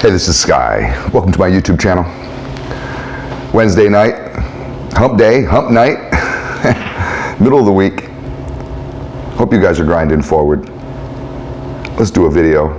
Hey, this is Sky. Welcome to my YouTube channel. Wednesday night, hump day, hump night, middle of the week. Hope you guys are grinding forward. Let's do a video.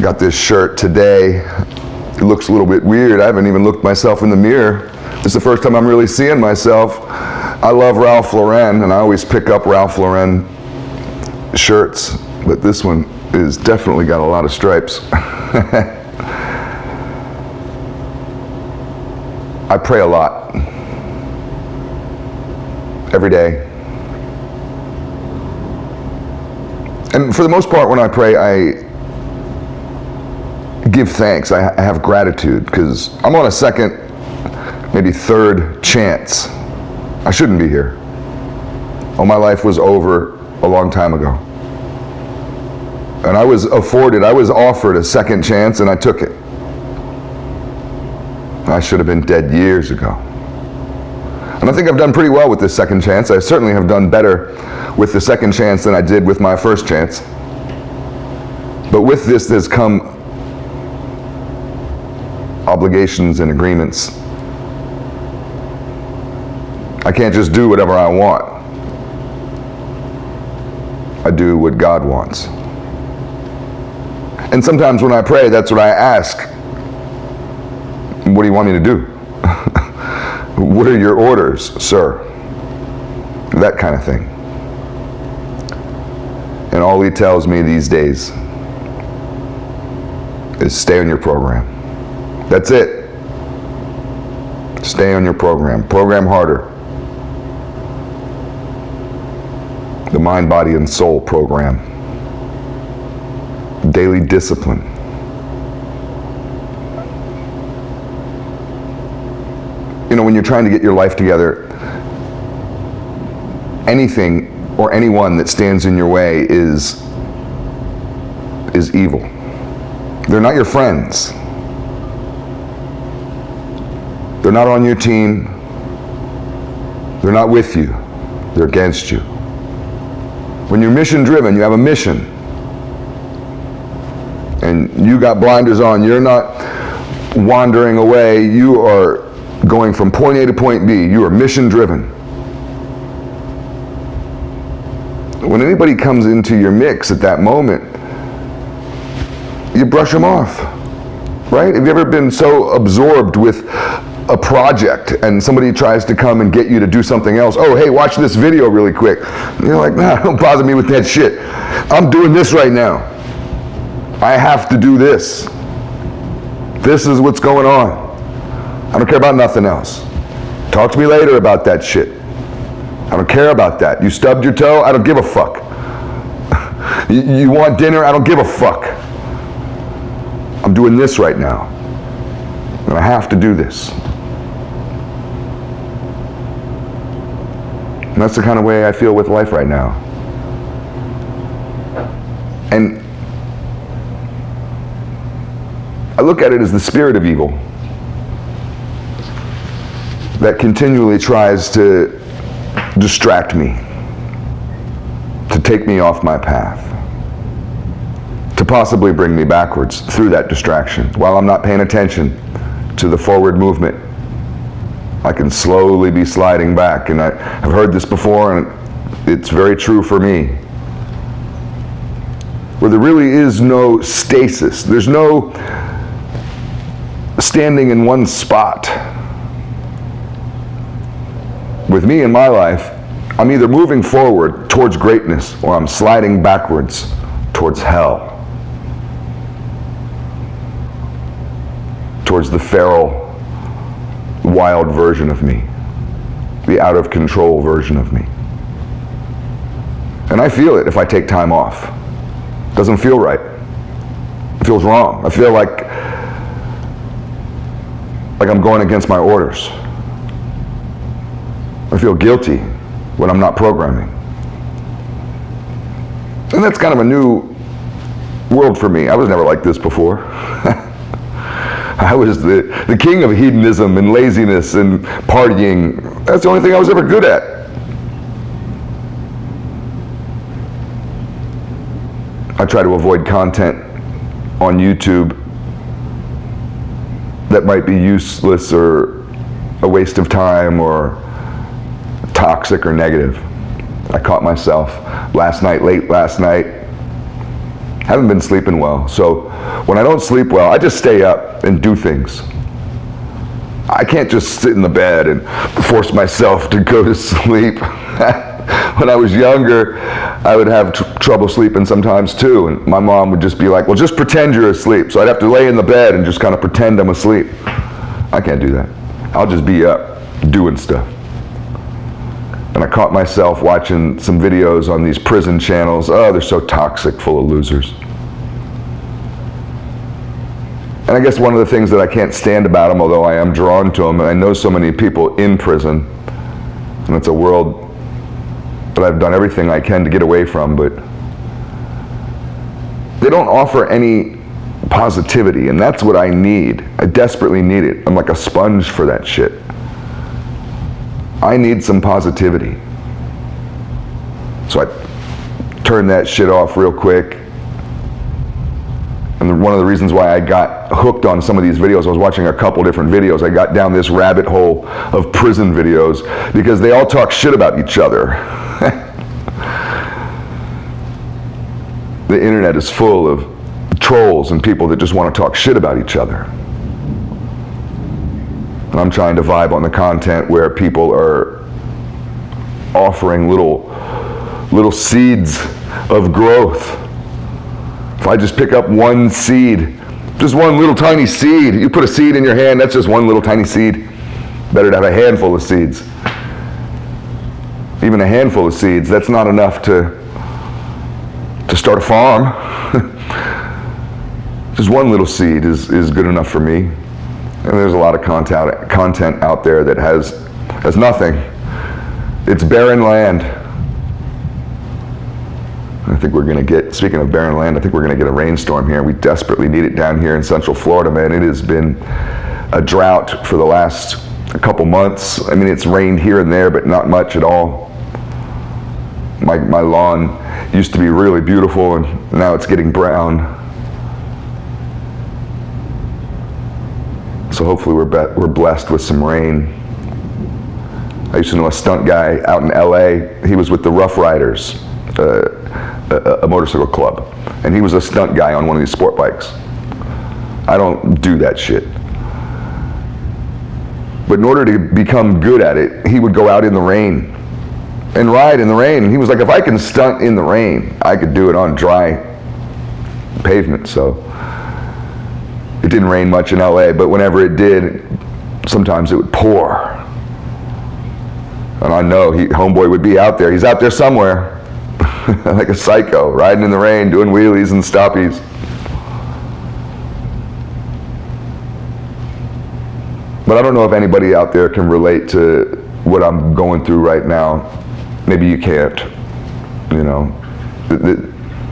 Got this shirt today. It looks a little bit weird. I haven't even looked myself in the mirror. This is the first time I'm really seeing myself. I love Ralph Lauren, and I always pick up Ralph Lauren shirts, but this one is definitely got a lot of stripes. I pray a lot. Every day. And for the most part, when I pray, I give thanks. I have gratitude, because I'm on a second, maybe third chance. I shouldn't be here. All my life was over a long time ago. And I was offered a second chance, and I took it. I should have been dead years ago. And I think I've done pretty well with this second chance. I certainly have done better with the second chance than I did with my first chance. But with this, there's come obligations and agreements. I can't just do whatever I want. I do what God wants. And sometimes when I pray, that's what I ask. What do you want me to do? What are your orders, sir? That kind of thing. And all he tells me these days is stay on your program. That's it. Stay on your program. Program harder. The mind, body, and soul program. Daily discipline. You know, when you're trying to get your life together, anything or anyone that stands in your way is evil. They're not your friends. They're not on your team. They're not with you. They're against you. When you're mission driven, you have a mission. And you got blinders on. You're not wandering away. You are going from point A to point B. You are mission driven. When anybody comes into your mix at that moment, you brush them off, right? Have you ever been so absorbed with a project and somebody tries to come and get you to do something else? Oh, hey, watch this video really quick. And you're like, nah, don't bother me with that shit. I'm doing this right now. I have to do this. This is what's going on. I don't care about nothing else. Talk to me later about that shit. I don't care about that. You stubbed your toe? I don't give a fuck. You want dinner? I don't give a fuck. I'm doing this right now. And I have to do this. And that's the kind of way I feel with life right now. And I look at it as the spirit of evil that continually tries to distract me, to take me off my path, to possibly bring me backwards through that distraction. While I'm not paying attention to the forward movement, I can slowly be sliding back. And I've heard this before, and it's very true for me. Where there really is no stasis. There's no standing in one spot. With me in my life, I'm either moving forward towards greatness or I'm sliding backwards towards hell. Towards the feral, wild version of me. The out of control version of me. And I feel it if I take time off. It doesn't feel right. It feels wrong. I feel like I'm going against my orders. I feel guilty when I'm not programming. And that's kind of a new world for me. I was never like this before. I was the king of hedonism and laziness and partying. That's the only thing I was ever good at. I try to avoid content on YouTube that might be useless or a waste of time or toxic or negative. I caught myself late last night. Haven't been sleeping well. So when I don't sleep well, I just stay up and do things. I can't just sit in the bed and force myself to go to sleep. When I was younger, I would have trouble sleeping sometimes too, and my mom would just be like, well, just pretend you're asleep. So I'd have to lay in the bed and just kind of pretend I'm asleep. I can't do that. I'll just be up doing stuff. And I caught myself watching some videos on these prison channels. Oh, they're so toxic, full of losers. And I guess one of the things that I can't stand about them, although I am drawn to them, and I know so many people in prison, and it's a world that I've done everything I can to get away from, but they don't offer any positivity, and that's what I need. I desperately need it. I'm like a sponge for that shit. I need some positivity. So I turned that shit off real quick. And one of the reasons why I got hooked on some of these videos, I was watching a couple different videos. I got down this rabbit hole of prison videos because they all talk shit about each other. The internet is full of trolls and people that just want to talk shit about each other. And I'm trying to vibe on the content where people are offering little seeds of growth. If I just pick up one seed, just one little tiny seed, you put a seed in your hand, that's just one little tiny seed. Better to have a handful of seeds. Even a handful of seeds, that's not enough to start a farm. Just one little seed is good enough for me. And there's a lot of content out there that has nothing. It's barren land. I think we're gonna get, speaking of barren land, I think we're gonna get a rainstorm here. We desperately need it down here in Central Florida, man. It has been a drought for the last couple months. I mean, it's rained here and there, but not much at all. My lawn used to be really beautiful, and now it's getting brown. So hopefully we're blessed with some rain. I used to know a stunt guy out in LA. He was with the Rough Riders, a motorcycle club, and he was a stunt guy on one of these sport bikes. I don't do that shit. But in order to become good at it, he would go out in the rain and ride in the rain. And he was like, if I can stunt in the rain, I could do it on dry pavement. So it didn't rain much in LA, but whenever it did, sometimes it would pour. And I know homeboy would be out there. He's out there somewhere, like a psycho, riding in the rain, doing wheelies and stoppies. But I don't know if anybody out there can relate to what I'm going through right now. Maybe you can't. You know,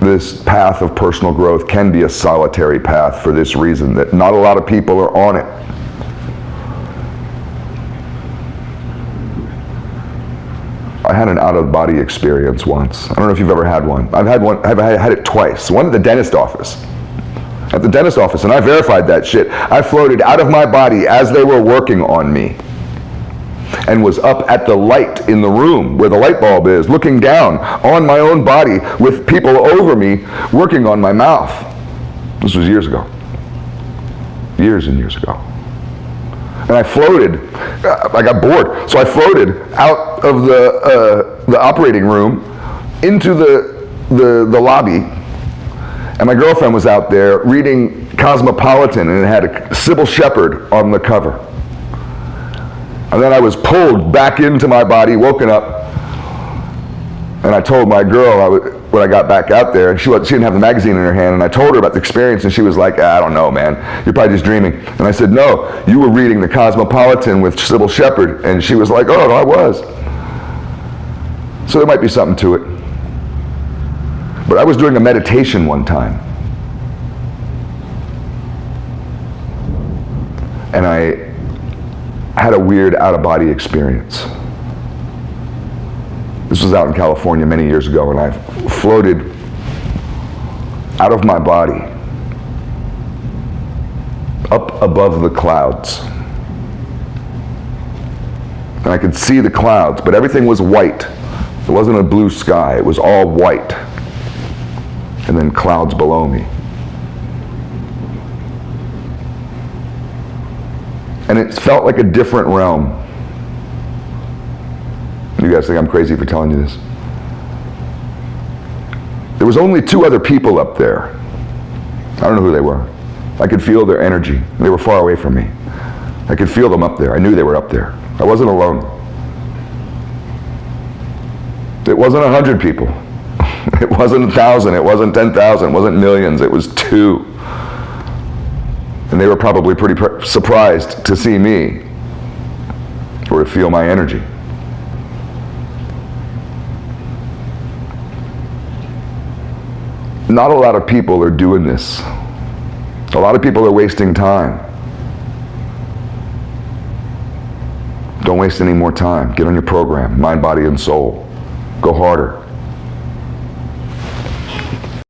this path of personal growth can be a solitary path for this reason, that not a lot of people are on it. I had an out-of-body experience once. I don't know if you've ever had one. I've had it twice. One at the dentist office. At the dentist office, and I verified that shit. I floated out of my body as they were working on me, and was up at the light in the room where the light bulb is, looking down on my own body with people over me working on my mouth. This was years ago. Years and years ago. And I floated, I got bored, so I floated out of the operating room into the lobby, and my girlfriend was out there reading Cosmopolitan, and it had a Sybil Shepherd on the cover. And then I was pulled back into my body, woken up, and I told my girl when I got back out there, and she didn't have the magazine in her hand, and I told her about the experience, and she was like, I don't know, man, you're probably just dreaming. And I said, no, you were reading the Cosmopolitan with Sybil Shepherd. And she was like, oh, no, I was. So there might be something to it. But I was doing a meditation one time, and I had a weird out-of-body experience. This was out in California many years ago, and I floated out of my body up above the clouds. And I could see the clouds, but everything was white. It wasn't a blue sky, it was all white. And then clouds below me. And it felt like a different realm. You guys think I'm crazy for telling you this? There was only 2 other people up there. I don't know who they were. I could feel their energy. They were far away from me. I could feel them up there. I knew they were up there. I wasn't alone. It wasn't 100 people. It wasn't 1,000. It wasn't 10,000. It wasn't millions. It was 2. And they were probably pretty surprised to see me or to feel my energy. Not a lot of people are doing this. A lot of people are wasting time. Don't waste any more time. Get on your program, mind, body, and soul. Go harder.